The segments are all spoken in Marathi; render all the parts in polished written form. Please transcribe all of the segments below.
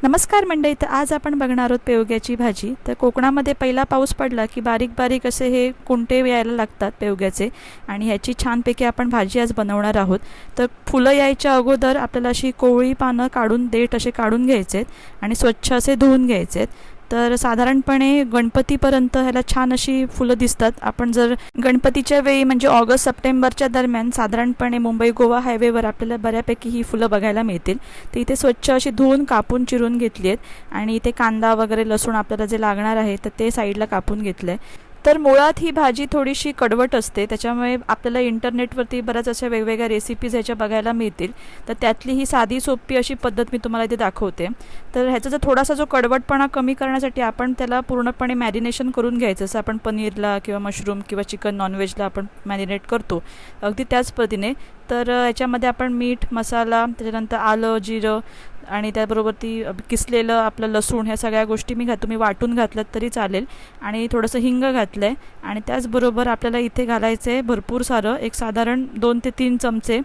नमस्कार मंडळी. तर आज आपण बघणार आहोत पेवग्याची भाजी. तर कोकणामध्ये पहिला पाऊस पडला की बारीक बारीक असे हे कुंटे यायला लागतात पेवग्याचे आणि ह्याची छानपैकी आपण भाजी आज बनवणार आहोत. तर फुलं यायच्या अगोदर आपल्याला अशी कोवळी पानं काढून देठ असे काढून घ्यायचे आणि स्वच्छ असे धुवून घ्यायचे. तर साधारणपणे गणपतीपर्यंत ह्याला छान अशी फुलं दिसतात. आपण जर गणपतीच्या वेळी म्हणजे ऑगस्ट सप्टेंबरच्या दरम्यान साधारणपणे मुंबई गोवा हायवेवर आपल्याला बऱ्यापैकी ही फुलं बघायला मिळतील. तर इथे स्वच्छ अशी धुवून कापून चिरून घेतली आहेत आणि इथे कांदा वगैरे लसूण आपल्याला जे लागणार आहे तर ते साईडला कापून घेतलं आहे. तर मुळात ही भाजी थोडीशी कडवट असते, त्याच्यामुळे आपल्याला इंटरनेटवरती बऱ्याच अशा वेगवेगळ्या रेसिपीज ह्याच्या बघायला मिळतील. तर त्यातली ही साधी सोपी अशी पद्धत मी तुम्हाला इथे दाखवते. तर ह्याचा जर थोडासा जो कडवटपणा कमी करण्यासाठी आपण त्याला पूर्णपणे मॅरिनेशन करून घ्यायचं. जसं आपण पनीरला किंवा मशरूम किंवा चिकन नॉनव्हेजला आपण मॅरिनेट करतो, अगदी त्याच पद्धतीने. तर याच्यामध्ये आपण मीठ, मसाला, त्याच्यानंतर आलं, जिरं आणि त्याबरोबर ती किसलेलं आपलं लसूण, ह्या सगळ्या गोष्टी तुम्ही वाटून घातल्यात तरी चालेल आणि थोडंसं हिंग घातलं आहे. आणि त्याचबरोबर आपल्याला इथे घालायचं आहे भरपूर सारं, एक साधारण 2 ते 3 चमचे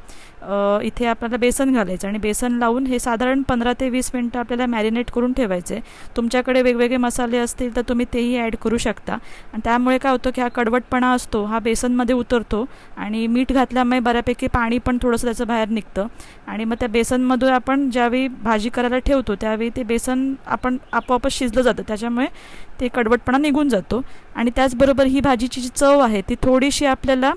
इथे आपल्याला बेसन घालायचं आणि बेसन लावून हे साधारण 15 ते 20 मिनटं आपल्याला मॅरिनेट करून ठेवायचे. तुमच्याकडे वेगवेगळे मसाले असतील तर तुम्ही तेही ॲड करू शकता. आणि त्यामुळे काय होतं की हा कडवटपणा असतो हा बेसनमध्ये उतरतो आणि मीठ घातल्यामुळे बऱ्यापैकी पाणी पण थोडंसं त्याचं बाहेर निघतं. आणि मग त्या बेसनमधून आपण ज्यावेळी भाजी करायला ठेवतो त्यावेळी ते बेसन आपण आपोआपच शिजलं जातं, त्याच्यामुळे ते कडवटपणा निघून जातो. आणि त्याचबरोबर ही भाजीची जी चव आहे ती थोडीशी आपल्याला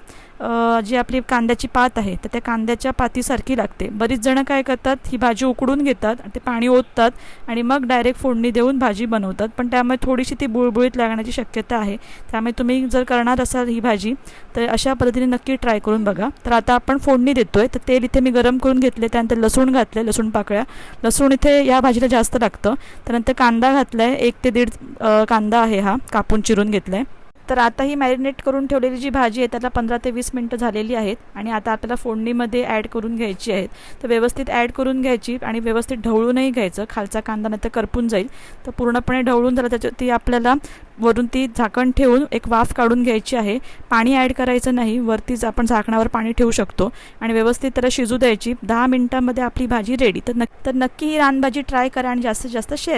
जी आपली कांद्याची पात आहे तर त्या कांद्याच्या पातीसारखी लागते. बरीच जणं काय करतात, ही भाजी उकडून घेतात आणि ते पाणी ओततात आणि मग डायरेक्ट फोडणी देऊन भाजी बनवतात, पण त्यामुळे थोडीशी ती बुळबुळीत लागण्याची शक्यता आहे. त्यामुळे तुम्ही जर करणार असाल ही भाजी तर अशा पद्धतीने नक्की ट्राय करून बघा. तर आता आपण फोडणी देतोय. तर तेल इथे मी गरम करून घेतले, त्यानंतर लसूण घातले, लसूण पाकळ्या. लसूण इथे या भाजीला जास्त लागतं. त्यानंतर कांदा घातला आहे, 1 ते 1.5 कांदा आहे हा कापून चिरून घेतला आहे. तर आता ही मॅरिनेट करून ठेवलेली जी भाजी आहे त्याला 15 ते 20 मिनटं झालेली आहेत आणि आता आपल्याला फोडणीमध्ये ॲड करून घ्यायची आहेत. तर व्यवस्थित ॲड करून घ्यायची आणि व्यवस्थित ढवळूनही घ्यायचं. खालचा कांदा नाही तर करपून जाईल. तर पूर्णपणे ढवळून झालं त्याच्यात ती आपल्याला वरून ती झाकण ठेवून एक वाफ काढून घ्यायची आहे. पाणी ॲड करायचं नाही, वरतीच आपण झाकणावर पाणी ठेवू शकतो आणि व्यवस्थित त्याला शिजू द्यायची. 10 मिनटामध्ये आपली भाजी रेडी. तर नक्की ही रानभाजी ट्राय करा आणि जास्तीत जास्त शेअर